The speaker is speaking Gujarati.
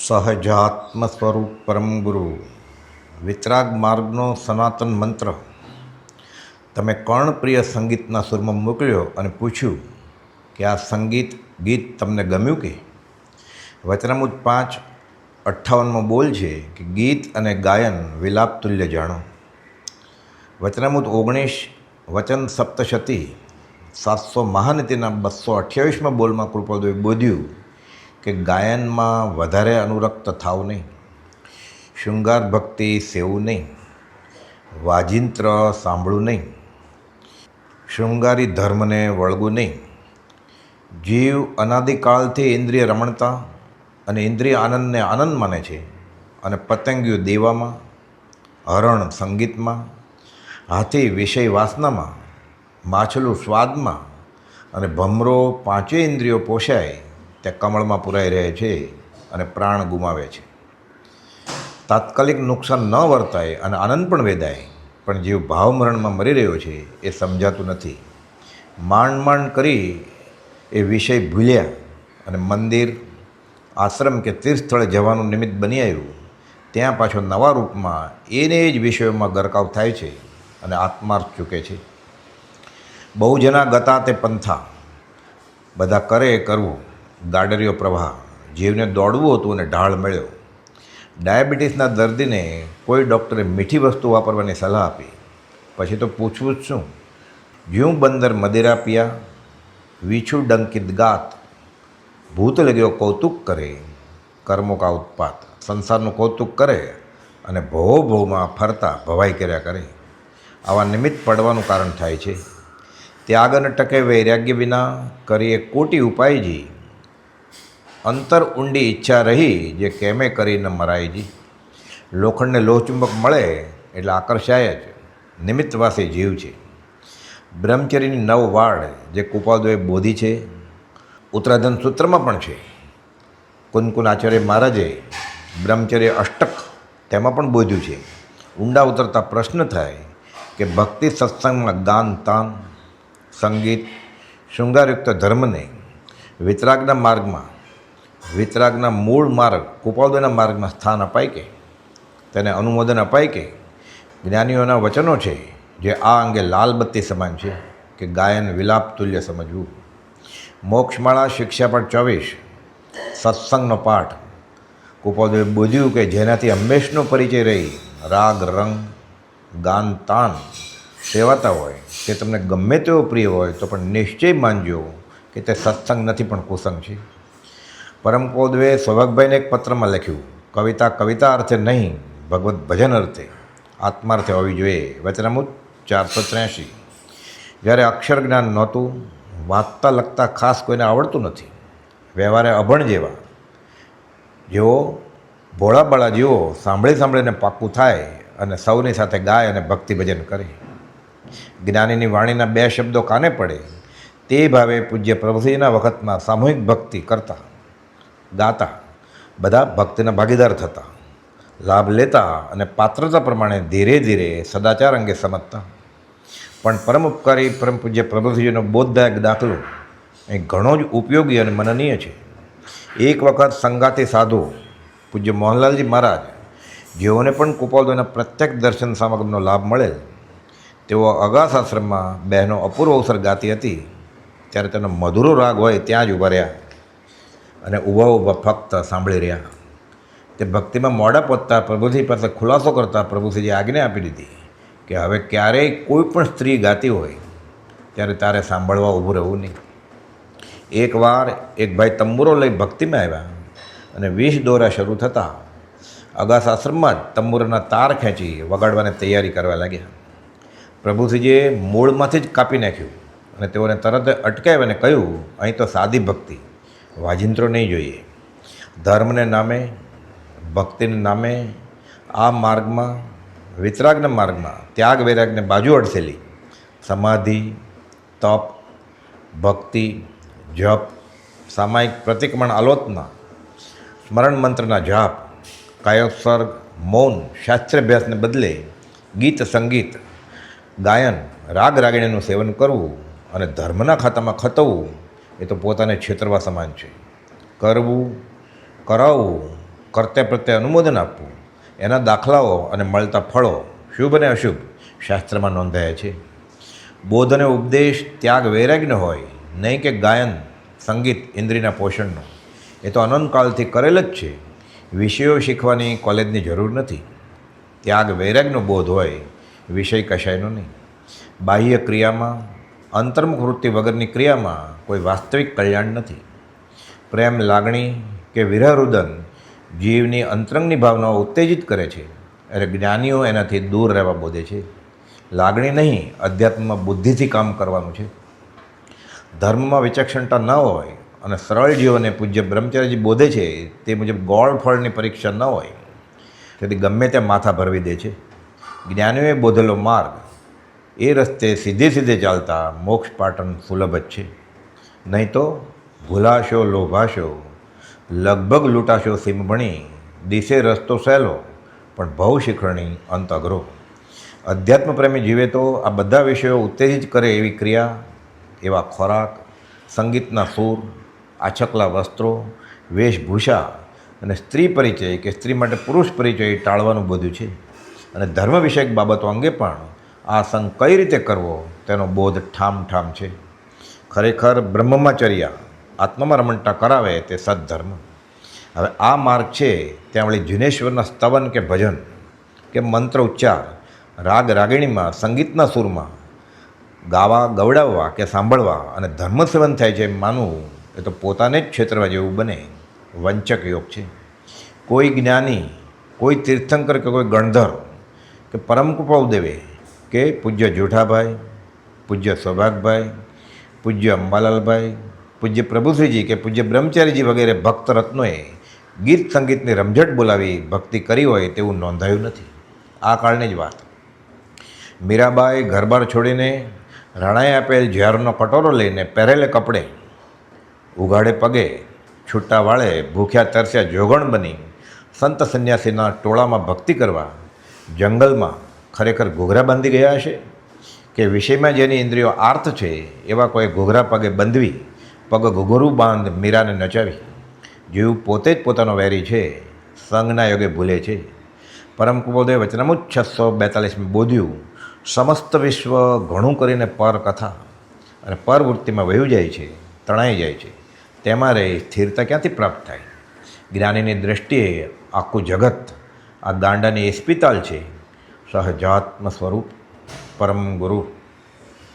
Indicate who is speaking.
Speaker 1: સહજાત્મ સ્વરૂપ પરમ ગુરુ વિતરાગ માર્ગનો સનાતન મંત્ર. તમે કર્ણપ્રિય સંગીતના સુરમાં મોકલ્યો અને પૂછ્યું કે આ ગીત તમને ગમ્યું કે? વચનામૃત 5:58 બોલ છે કે ગીત અને ગાયન વિલાપ તુલ્ય જાણો. વચનામૃત 19 વચન સપ્તશતી 700 મહાનીતિના 228 બોલમાં કૃપાળુએ બોધ્યું કે ગાયનમાં વધારે અનુરક્ત થાવ નહીં, શૃંગાર ભક્તિ સેવું નહીં, વાજિંત્ર સાંભળવું નહીં, શૃંગારી ધર્મને વળગવું નહીં. જીવ અનાદિકાળથી ઇન્દ્રિય રમણતા અને ઇન્દ્રિય આનંદને આનંદ માને છે અને પતંગિયું દેવામાં, હરણ સંગીતમાં, હાથી વિષય વાસનામાં, માછલું સ્વાદમાં અને ભમરો પાંચેય ઇન્દ્રિયો પોષાય તે કમળમાં પુરાઈ રહે છે અને પ્રાણ ગુમાવે છે. તાત્કાલિક નુકસાન ન વર્તાય અને આનંદ પણ વેદાય, પણ જીવ ભાવમરણમાં મરી રહ્યો છે એ સમજાતું નથી. માંડ કરી એ વિષય ભૂલ્યા અને મંદિર, આશ્રમ કે તીર્થસ્થળે જવાનું નિમિત્ત બની આવ્યું, ત્યાં પાછો નવા રૂપમાં એને જ વિષયોમાં ગરકાવ થાય છે અને આત્માર્થ ચૂકે છે. બહુ જના ગતા તે પંથા, બધા કરે એ કરવું, ગાડરિયો પ્રવાહ, જીવને દોડવું હતું અને ઢાળ મળ્યો. ડાયાબિટીસના દર્દીને કોઈ ડૉક્ટરે મીઠી વસ્તુ વાપરવાની સલાહ આપી, પછી તો પૂછવું જ શું? જ્યું બંદર મદિરા પિયા, વીછું ડંકિત ગાત, ભૂત લગ્યો કૌતુક કરે, કર્મો કા ઉત્પાત. સંસારનું કૌતુક કરે અને ભવમાં ફરતા ભવાઈ કર્યા કરે. આવા નિમિત્ત પડવાનું કારણ થાય છે. ત્યાગ ન ટકે વૈરાગ્ય વિના કરીએ કોટી ઉપાયજી, અંતર ઊંડી ઈચ્છા રહી જે કેમે કરી ન મરાયજી. લોખંડને લોહચુંબક મળે એટલે આકર્ષાય જ, નિમિત્તવાસી જીવ છે. બ્રહ્મચર્યની 9 વાડ જે કૃપાળુએ બોધી છે, ઉત્તરાધન સૂત્રમાં પણ છે. કુનકુન આચાર્ય મહારાજે બ્રહ્મચર્ય અષ્ટક તેમાં પણ બોધ્યું છે. ઊંડા ઉતરતા પ્રશ્ન થાય કે ભક્તિ સત્સંગમાં ગાન તાન, સંગીત, શૃંગારયુક્ત ધર્મને વિતરાગના માર્ગમાં, વિતરાગના મૂળ માર્ગ કૃપાળુના માર્ગમાં સ્થાન અપાય કે? તેને અનુમોદન અપાય કે? જ્ઞાનીઓના વચનો છે જે આ અંગે લાલબત્તી સમાન છે કે ગાયન વિલાપ તુલ્ય સમજવું. મોક્ષમાળા શિક્ષાપટ 24 સત્સંગનો પાઠ. કૃપાળુએ બોધ્યું કે જેનાથી હંમેશનો પરિચય રહી રાગ રંગ ગાન તાન સેવાતા હોય તે તમને ગમે તેવો પ્રિય હોય તો પણ નિશ્ચય માનજો કે તે સત્સંગ નથી પણ કુસંગ છે. પરમ કૃપાળુએ સૌભાગભાઈને એક પત્રમાં લખ્યું, કવિતા અર્થે નહીં, ભગવત ભજન અર્થે, આત્માર્થે હોવી જોઈએ. વચનામૃત 483. જ્યારે અક્ષર જ્ઞાન નહોતું, વાંચતા લખતા ખાસ કોઈને આવડતું નથી, વ્યવહારે અભણ જેવા, જેઓ ભોળાબાળા જેવો સાંભળીને પાક્કું થાય અને સૌની સાથે ગાય અને ભક્તિ ભજન કરે. જ્ઞાનીની વાણીના 2 શબ્દો કાને પડે તે ભાવે પૂજ્ય પ્રભુજીના વખતમાં સામૂહિક ભક્તિ કરતા, ગાતા, બધા ભક્તિના ભાગીદાર થતા, લાભ લેતા અને પાત્રતા પ્રમાણે ધીરે ધીરે સદાચાર અંગે સમજતા. પણ પરમ ઉપકારી પરમ પૂજ્ય પ્રભુજીનો બોધદાયક દાખલો અહીં ઘણો જ ઉપયોગી અને મનનીય છે. એક વખત સંગાતી સાધુ પૂજ્ય મોહનલાલજી મહારાજ, જેઓને પણ કૃપાળુના પ્રત્યક્ષ દર્શન સામગ્રીનો લાભ મળેલ, તેઓ અગાસ આશ્રમમાં બહેનો અપૂર્વ અવસર ગાતી હતી ત્યારે તેનો મધુરો રાગ હોય ત્યાં જ ઊભા રહ્યા અને ઊભા ફક્ત સાંભળી રહ્યા. તે ભક્તિમાં મોડા પહોંચતા પ્રભુજી પાસે ખુલાસો કરતા પ્રભુજીએ આજ્ઞા આપી દીધી કે હવે ક્યારેય કોઈ પણ સ્ત્રી ગાતી હોય ત્યારે તારે સાંભળવા ઊભું રહેવું નહીં. એકવાર એક ભાઈ તંબુરો લઈ ભક્તિમાં આવ્યા અને 20 દોરા શરૂ થતાં અગાસ આશ્રમમાં જ તંબુરાના તાર ખેંચી વગાડવાની તૈયારી કરવા લાગ્યા. પ્રભુજીએ મૂળમાંથી જ કાપી નાખ્યું અને તેઓને તરત અટકાવ્યા અને કહ્યું, અહીં તો સાદી ભક્તિ, વાજિંત્રો નહીં જોઈએ. ધર્મને નામે, ભક્તિને નામે આ માર્ગમાં, વિતરાગના માર્ગમાં ત્યાગ વૈરાગને બાજુ અડસેલી સમાધિ, તપ, ભક્તિ, જપ, સામાયિક પ્રતિક્રમણ આલોચના, સ્મરણ મંત્રના જાપ, કાયોત્સર્ગ, મૌન, શાસ્ત્રાભ્યાસને બદલે ગીત સંગીત, ગાયન, રાગ રાગિણીનું સેવન કરવું અને ધર્મના ખાતામાં ખતવવું એ તો પોતાને છેતરવા સમાન છે. કરવું, કરાવવું કર્તે પ્રત્યે અનુમોદન આપવું, એના દાખલાઓ અને મળતા ફળો શુભ અને અશુભ શાસ્ત્રમાં નોંધાયા છે. બોધ અને ઉપદેશ ત્યાગ વૈરાગ્યનો હોય, નહીં કે ગાયન સંગીત ઇન્દ્રિયના પોષણનો. એ તો અનંતકાળથી કરેલ જ છે. વિષયો શીખવાની કોલેજની જરૂર નથી. ત્યાગ વૈરાગ્યનો બોધ હોય, વિષય કશાયનો નહીં. બાહ્ય ક્રિયામાં, અંતર્મુખ વૃત્તિ વગરની ક્રિયામાં કોઈ વાસ્તવિક કલ્યાણ નથી. પ્રેમ, લાગણી કે વિરહરુદન જીવની અંતરંગની ભાવનાઓ ઉત્તેજિત કરે છે, એટલે જ્ઞાનીઓ એનાથી દૂર રહેવા બોધે છે. લાગણી નહીં, અધ્યાત્મમાં બુદ્ધિથી કામ કરવાનું છે. ધર્મમાં વિચક્ષણતા ન હોય અને સરળ જીવોને પૂજ્ય બ્રહ્મચારીજી બોધે છે તે મુજબ ગોળ ફળની પરીક્ષા ન હોય, તેથી ગમે ત્યાં માથા ભરવી દે છે. જ્ઞાનીઓએ બોધેલો માર્ગ, એ રસ્તે સીધે ચાલતા મોક્ષ પાટન સુલભ જ છે. નહીં તો ભૂલાશો, લોભાશો, લગભગ લૂંટાશો સીમ ભણી, દિશે રસ્તો સહેલો પણ ભવ શિખરણી અંત અઘરો. અધ્યાત્મ પ્રેમી જીવે તો આ બધા વિષયો ઉત્તેજિત કરે એવી ક્રિયા, એવા ખોરાક, સંગીતના સૂર, આછકલા વસ્ત્રો, વેશભૂષા અને સ્ત્રી પરિચય કે સ્ત્રી માટે પુરુષ પરિચય ટાળવાનું બધું છે. અને ધર્મ વિષયક બાબતો અંગે પણ આ સંગ કઈ રીતે કરવો તેનો બોધ ઠામ છે. ખરેખર બ્રહ્મચર્યા આત્મામાં રમણતા કરાવે તે સદ્ધર્મ. હવે આ માર્ગ છે ત્યાં વળી જિનેશ્વરના સ્તવન કે ભજન કે મંત્ર ઉચ્ચાર, રાગ રાગિણીમાં, સંગીતના સૂરમાં ગાવા, ગવડાવવા કે સાંભળવા અને ધર્મ સેવન થાય છે એમ માનવું એ તો પોતાને જ છેતરવા જેવું બને, વંચક યોગ છે. કોઈ જ્ઞાની, કોઈ તીર્થંકર કે કોઈ ગણધર કે પરમ કૃપાદેવે કે પૂજ્ય જોઠાભાઈ, પૂજ્ય સૌભાગભાઈ, પૂજ્ય અંબાલાલભાઈ, પૂજ્ય પ્રભુશ્રીજી કે પૂજ્ય બ્રહ્મચારીજી વગેરે ભક્ત રત્નોએ ગીત સંગીતની રમઝટ બોલાવી ભક્તિ કરી હોય તેવું નોંધાયું નથી. આ કાળની જ વાત. મીરાબાઈ ઘરબાર છોડીને રાણાએ આપેલ ઝારનો કટોરો લઈને પહેરેલે કપડે, ઉઘાડે પગે, છૂટા વાળે, ભૂખ્યા તરસ્યા જોગણ બની સંત સંન્યાસીના ટોળામાં ભક્તિ કરવા જંગલમાં ખરેખર ઘૂઘરા બાંધી ગયા હશે કે વિષયમાં જેની ઇન્દ્રિયો આર્ત છે એવા કોઈ ઘૂઘરા પગે બંધવી પગ ઘૂઘરું બાંધ મીરાને નચાવી. જીવ પોતે જ પોતાનો વેરી છે, સંઘના યોગે ભૂલે છે. પરમ કૃપાદેવ વચનામૃત 642 બોધ્યું, સમસ્ત વિશ્વ ઘણું કરીને પર કથા અને પરવૃત્તિમાં વહ્યું જાય છે, તણાઈ જાય છે. તેમાં રહી સ્થિરતા ક્યાંથી પ્રાપ્ત થાય? જ્ઞાનીની દૃષ્ટિએ આખું જગત આ ગાંડાની ઇસ્પિતાલ છે. સહજાત્મ સ્વરૂપ પરમ ગુરુ